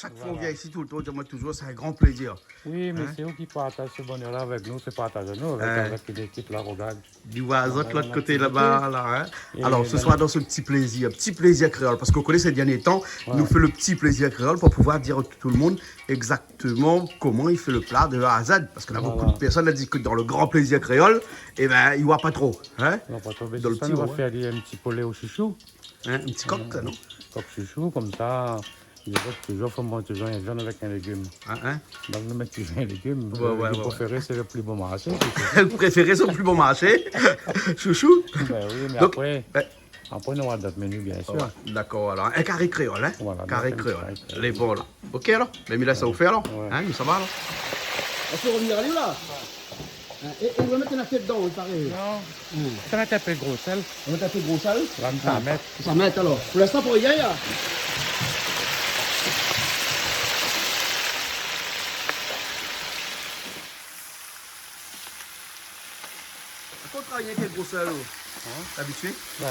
chaque fois on vient ici tout le temps, moi toujours, c'est un grand plaisir. Oui, mais c'est eux qui partagent ce bonheur-là avec nous, c'est partage nous avec l'équipe là, regarde. Du oiseau de l'autre côté là-bas, là. Et Alors, ce soir, dans ce petit plaisir créole, parce qu'on connaît ces derniers temps, il nous fait le petit plaisir créole pour pouvoir dire à tout le monde exactement comment il fait le plat de A à Z. Parce que là, beaucoup de personnes disent que dans le grand plaisir créole, eh ben, il ne voit pas trop. Hein? Non, pas trop, mais Dans le ça, petit, on va ouais. faire un petit poulet au chouchou. Hein? Un petit coq, non? Coq chouchou, comme ça, il faut toujours faut manger toujours un viande avec un légume. Hein? Donc, nous mettons toujours un légume. Ouais, le préféré, c'est le plus bon marché. Le préféré, c'est le plus bon marché. Chouchou. Ben oui, mais Donc, après, nous avons d'autres menus, bien sûr. Ouais, d'accord, alors. Un carré créole, hein? Voilà, Carré donc, créole. carré Les bons, là. Ok, alors? Mais là, ça vous fait, alors? Ouais. Hein, ça va, alors? On peut revenir à lui, là? Et on va mettre une assiette dedans, il paraît. Non, ça va être un peu gros sel. On va taper gros sale. Là, on va mettre. Ça met, alors. Pour l'instant, pour rien, là. Pourquoi on travaille avec les gros sales? T'es habitué? Ben,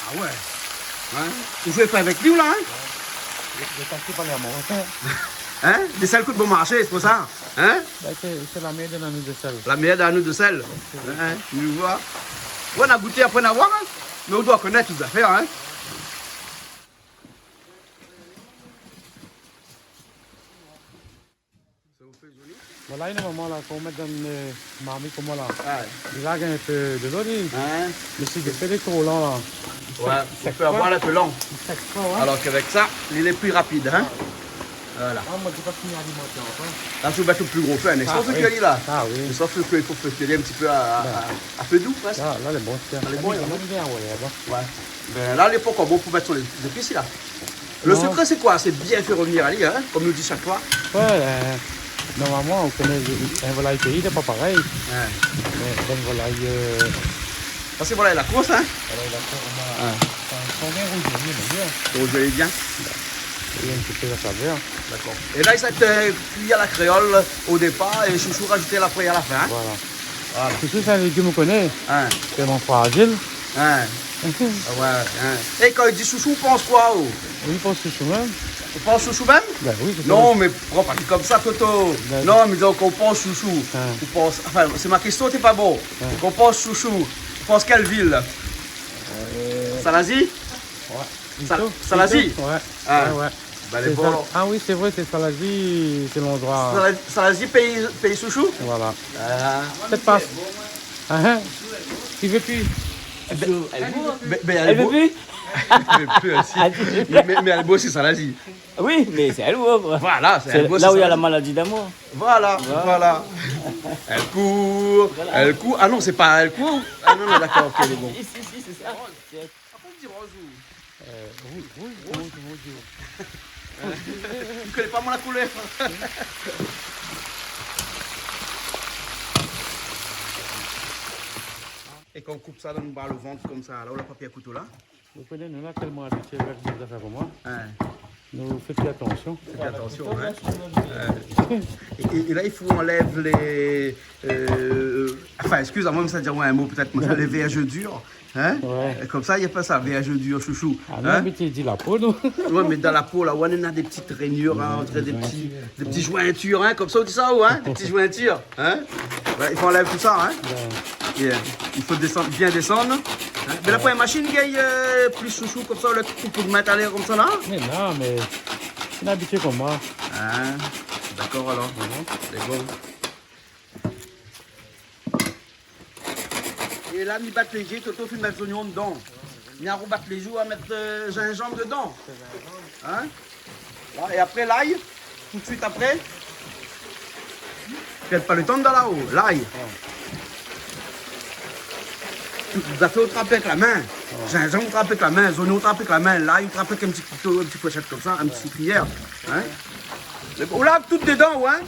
Ah ouais. Hein? Vous jouez pas avec lui, là, hein? je t'en pas les amours. Hein? Des sels coûtent bon marché, c'est pour ça. Hein? Ben, c'est la meilleure de la nuit de sel. La meilleure d'année de sel. Hein? Tu vois? On a goûté après en avoir, hein? Mais on doit connaître les affaires, hein? Voilà, il y a un moment là, qu'on met dans le marmite comme là. Ouais. Il a un peu de l'eau, Hein? mais si tu fais des trop longs là. Ouais, on peut avoir un peu long. C'est pas, hein? Alors qu'avec ça, il est plus rapide, hein? Voilà. Ah, moi, je pas fini alimentaire, enfin. Là, je vais mettre le plus gros feu, sauf oui. que qu'il là. Ah oui. Sauf qu'il faut faire un petit peu à feu doux, presque. Là, les bons, c'est Les bons, il y en a. bien, ouais, Ouais. Ben, là, l'époque, bon pour mettre sur les épices, là. Le Non. secret, c'est quoi? C'est bien faire revenir à lui, hein? Comme nous dit chaque fois. Ouais, normalement, on connaît un volaille pays, c'est pas pareil. Ouais. Mais un volaille. Parce que voilà, la course, hein? On vient rouge, mais bien. Donc, je l'ai bien. Il y a un petit peu de saveur. D'accord. Et là, il s'est cuit à la créole au départ et chouchou rajouté la poêle à la fin. Hein? Voilà. Voilà. C'est sûr, c'est un légume qu'on connaît. Hein? C'est mon fragile. Hein? Ah ouais. Hein? Et quand il dit chouchou, on pense quoi? Oh? Oui, pour ce chemin. On pense chouchou même? Ben oui, c'est Non, mais prends pas comme ça, Toto. Ben, Non, mais donc on pense chouchou. Hein. On pense... Enfin, c'est ma question, t'es pas bon. Hein. Donc on pense chouchou. Tu penses quelle ville? Salazie? Ouais. Salazie? Ouais. Ah. Ouais. Ben, les C'est bons. Ah oui, c'est vrai, c'est Salazie, c'est l'endroit. Salazie, pays chouchou? Voilà. Ah. Peut-être pas. Ah, hein. Tu veux plus? Mais Elle veut plus? Mais plus aussi. Mais elle bosse, c'est Salazie. Oui, mais c'est elle ouvre. Voilà, c'est C'est elle bosse. là où il y a c'est la maladie d'amour. Voilà. Elle court, elle court. Ah non, c'est pas elle court. Ah non, non, d'accord, ok, c'est bon. Si, c'est ça. Tu connais pas moi la couleur. Et quand on coupe ça dans le bas le ventre comme ça, là où le papier à couteau là. Vous connaissez, nous, là, tellement habitués avec des affaires comme moi. Hein. Nous, faites attention. Faites attention, hein. Et là, il faut enlèver les... enfin, excuse-moi, même ça dire ouais, un mot peut-être, les VHE durs. Hein? Ouais. Comme ça, il n'y a pas ça, VHE dur, chouchou. Ah non, Hein? mais tu dis la peau, nous. Ouais, mais dans la peau, là, on a des petites rainures, hein, entre des petits jointures, hein, comme ça, on dit ça, ou, hein? Des petites jointures, hein? Ouais, il faut enlever tout ça, hein? Et, il faut descendre, bien descendre. Hein? Mais là, pour une machine, il y a plus chouchou, comme ça, le coup pour mettre à l'air comme ça, là? Mais non, mais c'est habitué comme moi. Hein? D'accord, alors. C'est bon. Et là, on bat les jets, Toto fait mettre les oignons dedans. On a rebattre les joues à mettre gingembre dedans. Hein? Là, et après l'ail, tout de suite après. Peut-être pas le temps de là-haut, l'ail. Vous avez fait au trapper avec la main. Gingembre, on trappe avec la main. Oignons, on trappe avec la main. L'ail, on trappe avec un petit couteau, une petite pochette comme ça, un petit cuillère. Hein? On lave tout dedans, ouais.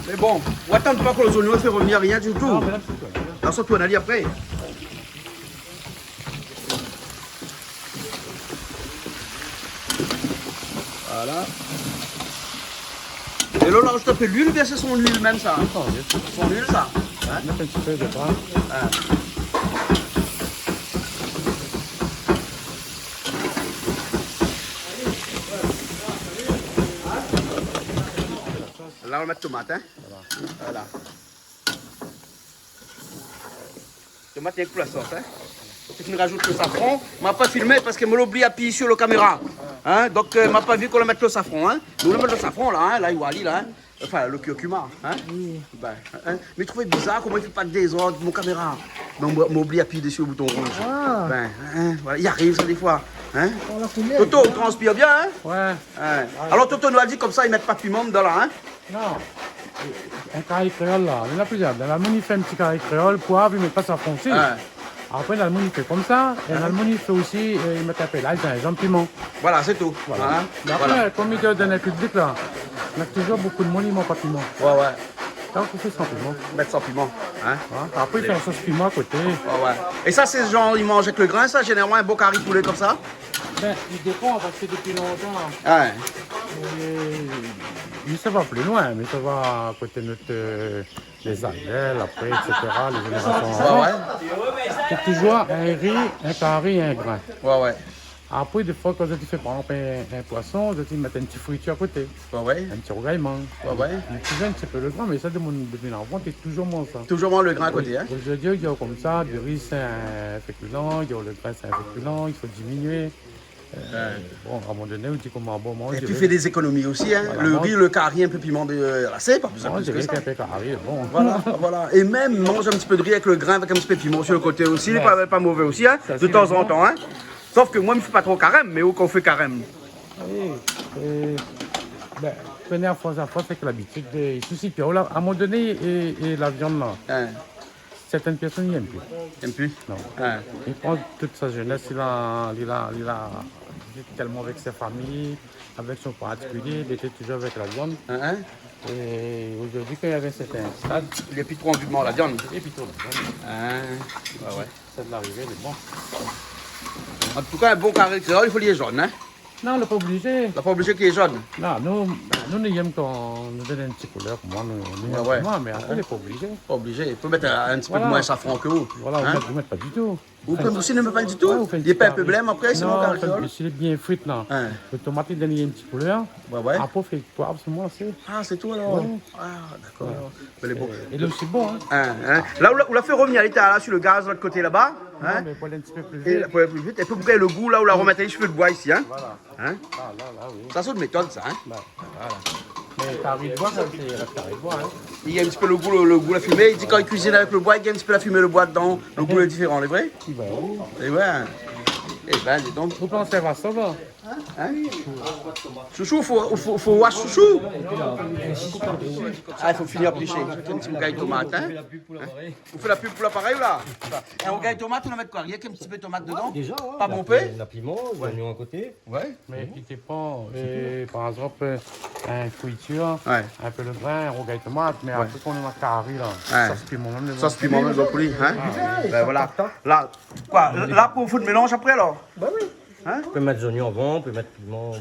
Mais bon, on attend pas que les oignons fassent revenir rien du tout. mais là, c'est quoi? Là, surtout, on a dit après. Voilà. Et là, on a tapé l'huile, bien c'est son huile même, ça. Son huile, ça. Hein? Mettre un petit peu de pain. Hein. Là, on va mettre tomate, hein. Voilà. Tomate avec pour la sauce, hein. Tu me rajoutes le safran. On m'a pas filmé parce que me l'oublie appuyer sur la caméra. Hein? Donc, m'a pas vu qu'on le mette le safran, hein. Nous, on met le safran, là, hein. Là, il voit, là, hein. Enfin, le curcuma, hein. Oui. Ben, hein. Mais trouvez bizarre comment il fait pas de désordre, mon caméra. Mais on m'oublie appuyer dessus le bouton rouge. Ah. Ben, hein, voilà, il arrive ça des fois. Hein? Toto, on transpire bien, hein? Ouais. Hein. Alors, Toto nous a dit comme ça, ils mettent pas de piment dedans, là, hein? Non. Un carré créole là, il y en a plusieurs. Dans l'Allemagne, il fait un petit carré créole, poivre, il met pas ça foncé. Hein. Après, l'Allemagne, il fait comme ça. Et l'Allemagne, il fait aussi, il met un peu là, un piment. Voilà, c'est tout. Voilà. Hein? Mais après, Voilà. comme il est dans le public là, il y a toujours beaucoup de monde, ils mangent pas de piment. Ouais, ouais. Donc, il fait sans piment. Mettre sans piment. Hein? Voilà. Après, il fait un sauce piment à côté. Ouais, ouais. Et ça, c'est genre, ils mangent avec le grain, ça, généralement, un beau carré poulet comme ça? Ben, il dépend parce que depuis longtemps, Ouais. il se va plus loin, mais ça va à côté de notre, les Aldels, après, etc., les générations. Ouais, ouais. C'est toujours un riz, un carré et un grain. Ouais, ouais. Après, des fois, quand tu fais par exemple un poisson, tu mets une petite friture à côté, Ouais, ouais. un petit rougaillement. Ouais, ouais. Tu viens un petit peu le grain, mais ça, depuis l'enfant, c'est toujours moins ça. Toujours moins le grain à côté, hein? Aujourd'hui, il y a comme ça, du riz c'est un féculent, il y a le grain c'est un féculent, il faut diminuer. Bon, à un moment donné, on dit comment bon manger. Et puis, fait des économies aussi, hein? Voilà, Le mange. riz, le carré, un peu piment de c'est pas plus Moi, plus je que dirais ça. qu'un peu carré, bon. Voilà, voilà. Et même, mange un petit peu de riz avec le grain, avec un petit peu de piment sur le côté aussi. Il n'est Ouais. pas mauvais aussi, hein? Ça, De c'est temps bon. en temps, hein? Sauf que moi, je ne fais pas trop carême, mais où qu'on fait carême? Ben, première fois, c'est que l'habitude des soucis. Puis, à un moment donné, et la viande là, Hein? certaines personnes n'y aiment plus. T'aimes plus? Non. Hein? Il prend toute sa jeunesse, il a vécu tellement avec sa famille, avec son particulier, il était toujours avec la viande. Hein? Et aujourd'hui, quand il y avait un certain stade, Il n'y a plus trop envie de manger la viande. et puis tout, la viande, Hein? Ouais, ouais. c'est de l'arrivée, mais bon. En tout cas, un bon carré créole, il faut lier jaune, hein? Non, on n'est pas obligé. On n'est pas obligé qu'il est jaune. Non, nous aimons quand nous donne une petite couleur, moi, nous Ouais, ouais. moi, mais après, on n'est pas obligé. Pas obligé. Il faut mettre un petit peu Voilà. de moins safran que vous. Voilà, Hein? vous ne mettez pas du tout. Vous pouvez aussi ne mettre pas du tout? Ouais, vous faites Il n'est pas un petit peu carré. blême après, c'est mon Non, carré créole? s'il est bien frit, là. Hein? Le tomate, il donne une petite couleur. Ouais, ouais. Après, on fait le poivre, c'est moi, c'est. Ah, c'est tout alors? Ouais. Ah, d'accord. Mais les beaux. Et là, c'est bon, hein. Hein? Là où l'a fait revenir, elle était là sur le gaz de l'autre côté là-bas. Non, Hein? mais pour aller un petit peu plus Et vite. là, pour aller plus vite. Et puis après le goût là où la remettre les cheveux de bois ici. Hein? Voilà. Hein? Ah, là, oui. Ça, c'est une méthode ça. Hein? Là, voilà. Mais carré de bois, ça, c'est la carré de bois, hein. Il y a un petit peu le goût, la fumée. Il dit quand il cuisine avec le bois, il y a un petit peu la fumée, le bois dedans. Le goût est différent, c'est vrai? Qui va, oui. Et ouais. Eh ben, dis donc. Vous pensez à ça, va? Hein? Chouchou, faut wash chouchou. Ah, il faut finir plicher. Un petit bougaille de tomate. Hein? Vous faites la pub pour l'appareil ou là? Un bougaille de tomate, on va mettre quoi? Il y a qu'un petit peu de tomate dedans? Déjà, ouais, Pas pompé? la piment, l'oignon à côté. Ouais. Mais il dépend, par exemple, un friture, Ouais. un peu le grain, un rougail de tomate, mais après qu'on a carré, là, Ouais. ça se piment même. Ça, c'est piment, même brocoli. Hein? Ben voilà. Là, quoi? Là, pour foutre le mélange après alors? Bah oui. Hein? On peut mettre des oignons avant, on peut mettre piment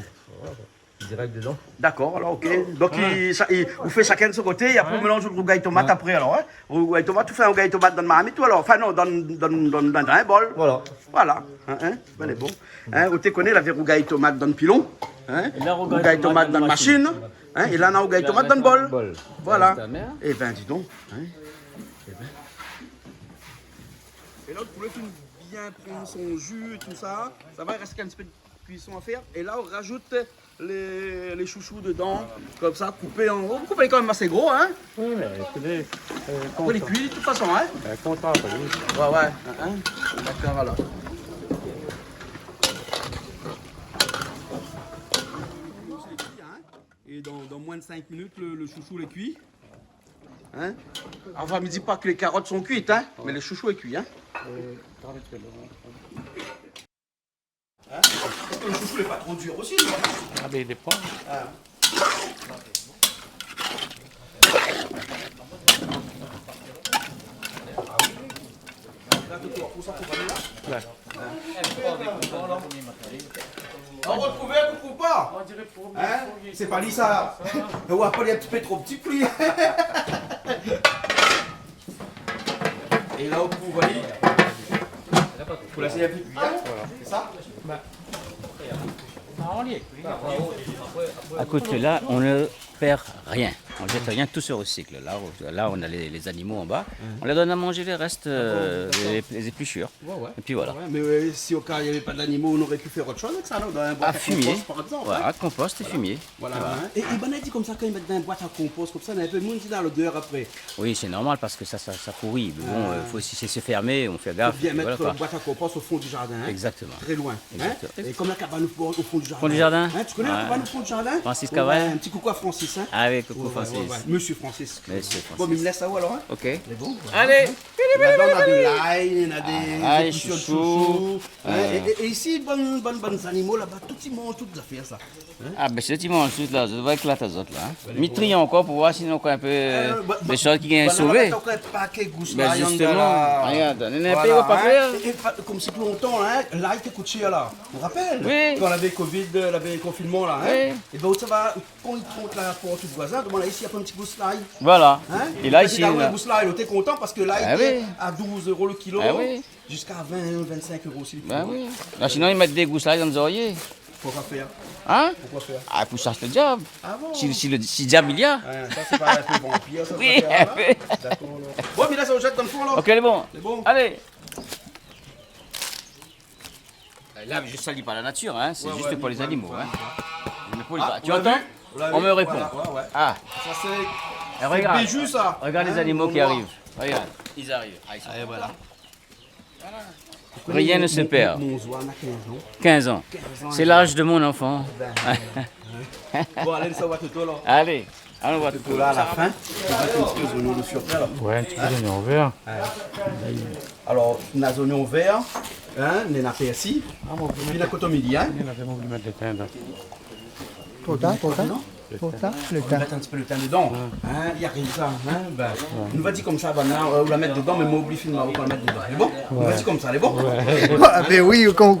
direct dedans. D'accord, alors ok. Donc, vous faites chacun de son côté et après, vous mélangez le rougail tomate après alors. Hein? Rougail tomate, tu fais un rougail tomate dans le marmite ou alors? Enfin, non, dans un bol. Voilà. Voilà. Hein? Ben, elle est bon. Hein? Vous te connaissez, la rougail tomate dans le pilon. Hein? Et là, Rougail tomate dans la machine. Hein? Et là, on a rougail tomate dans le bol. Bol. Voilà. Ta mère. Eh ben, dis donc. Hein? Eh ben. Et là, le poulet finit bien prendre son jus et tout ça. Ça va, il reste qu'un petit peu de cuisson à faire. Et là, on rajoute les chouchous dedans. Comme ça, coupés en gros. Vous coupez quand même assez gros, hein? Oui, mais écoutez, Après, les cuits, de toute façon, hein? content, oui. Ouais, ouais. Hein? D'accord, voilà. Et dans moins de 5 minutes, le chouchou est cuit. Hein? Enfin, ne me dis pas que les carottes sont cuites, hein? Mais le chouchou est cuit, hein? Hein? Le chouchou n'est pas trop dur aussi, non? Ah, mais il dépend. Là. On retrouve, on trouve pas? Hein? C'est pas ça. Ou après, il est un petit peu trop petit pli. Et là, vous voyez. Vous laissez un peu cuire. C'est ça? À côté de là, on ne perd rien. On jette rien, tout se recycle. Là on a les animaux en bas. On leur donne à manger les restes, les épluchures. Ouais. Et puis voilà. Ouais, mais si au cas il n'y avait pas d'animaux, on aurait pu faire autre chose avec ça, là, dans un boîte À à fumier. compost, par exemple. Voilà, hein. compost et fumier. Voilà. Hein. Et ben, on dit comme ça, quand ils mettent dans une boîte à compost, comme ça, on a un peu moins dans l'odeur après. Oui, c'est normal parce que ça pourrit. Mais bon, faut aussi c'est fermé, on fait gaffe. Bien et mettre voilà, quoi. une boîte à compost au fond du jardin. Hein. Exactement. Très loin. Hein. Exactement. Et comme la cabane au fond du jardin. Fond du jardin. Hein, tu connais la Ouais. cabane au fond du jardin? Francis Ouais, Cabrel. un petit coucou à Francis. Hein. Ah oui, coucou Ouais, Francis. Monsieur Francis. Monsieur Francis. Bon, mais il me laisse ça où alors? Hein. Ok. C'est bon. Allez. Là-dedans, on a de l'ail, on a des Ail, épluchures de chouchou. Hein. Et ici, bonnes animaux là-bas, tout ils mangent toutes les affaires ça. Ah ben c'est dimanche ensuite là, je dois éclater les autres là. Mitrier encore pour voir sinon quoi un peu des choses qui viennent sauver. Ben justement, regarde, on est un peu pas faire. Comme c'est plus longtemps, hein, l'ail qui coûte cher là. On rappelle Oui. quand on avait Covid, on avait le confinement là. Hein, Oui. et ben ça va, quand ils comptent la porte du voisin, demande là ici, il y a pas un petit gousse l'ail. Voilà. Hein? Et là ici, le là. gousse l'ail, t'es content parce que l'ail Ah est oui. à 12 € le kilo, Ah oui. jusqu'à 20-25 € aussi le kilo. Ben oui. Là, sinon ils mettent des gousses là dans les oreillers. Pourquoi faire? Hein? Pourquoi faire? Ah pour chercher le diable. Ah bon? Si le diable il y a. Hein, ça c'est pas un peu vampire, ça. Oui, ça fait, un peu. D'accord, là. Bon, mais là, ça vous jette dans le fond, là. Ok, elle est bon. C'est bon. Allez. Là, je ne salis pas la nature, hein. C'est Ouais, juste ouais, pour les ouais, animaux. ouais. Hein. Je ne pollue Ah, pas. Tu vous l'avez entends? vu? Vous l'avez On vu? me répond. Voilà, ouais, ouais. Ah, Ça, c'est. regarde. Bijou, ça. Regarde les Hein, animaux qui noir. arrivent. Regarde, ils arrivent. Ah, ils sont Et voilà. Rien ne se perd. Mon Zoan a 15 ans. 15 ans. 15 ans. C'est l'âge de mon enfant. Bon, allez, ça va tout là. Allez, allons voir tout Tout là, à la fin, on va mettre un petit peu d'oignon de surprise, là. Ouais, un petit peu d'oignon vert. Alors, on a des oignons verts, hein, on a persil, Ah, mon puis la cotomidi, hein. il avait voulu mettre des teintes. On va mettre un petit peu le thym dedans. Hein, il y a rien ça. Hein, ben, on va dire comme ça, ben, on la mettre dedans, mais on oublie finalement qu'on la mette dedans. C'est bon? On va dire comme ça, c'est bon? Ah, ben oui, quand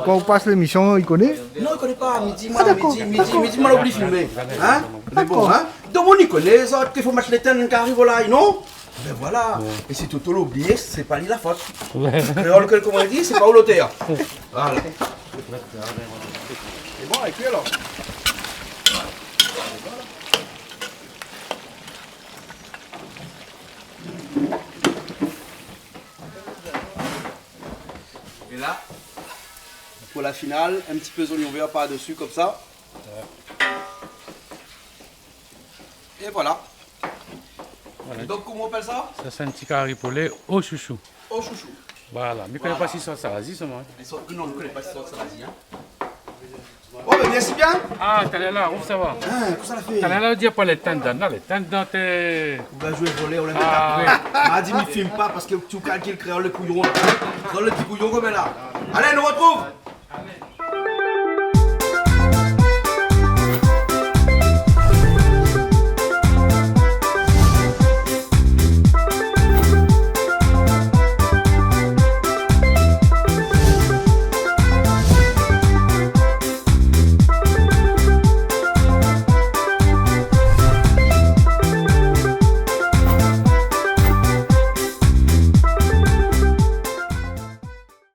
on passe l'émission, il connaît. Non, il connaît pas. Midi, moi, on oublie filmer. Hein? C'est bon, hein? Donc, on y connaît les autres, qu'il faut mettre les thym qui arrivent là, non? Ben voilà. Et si tout l'oublié, c'est pas lui la faute. Créole, comme on dit, c'est pas où l'auteur. Voilà. C'est bon avec lui alors? Et là, pour la finale, un petit peu d'oignon vert par-dessus comme ça. Et voilà. Donc comment on appelle ça? Ça, c'est un petit carré poulet au chouchou. Au chouchou. Voilà. Mais je ne connais pas si ça sarrasie, ça, moi. Non, on ne connaît pas cette sauce, ça vas-y. Hein. Oh, ben merci bien. Ah, t'es là, où ça va? Hein, qu'est-ce que ça fait? T'es là, dire pas les teintes dedans. Les teintes dans tes. On va jouer voler, on la met Ah, après. M'a dit, ne filme pas parce que tu calcules créole le couillon. Dans le petit couillon comme là. Allez, nous retrouve.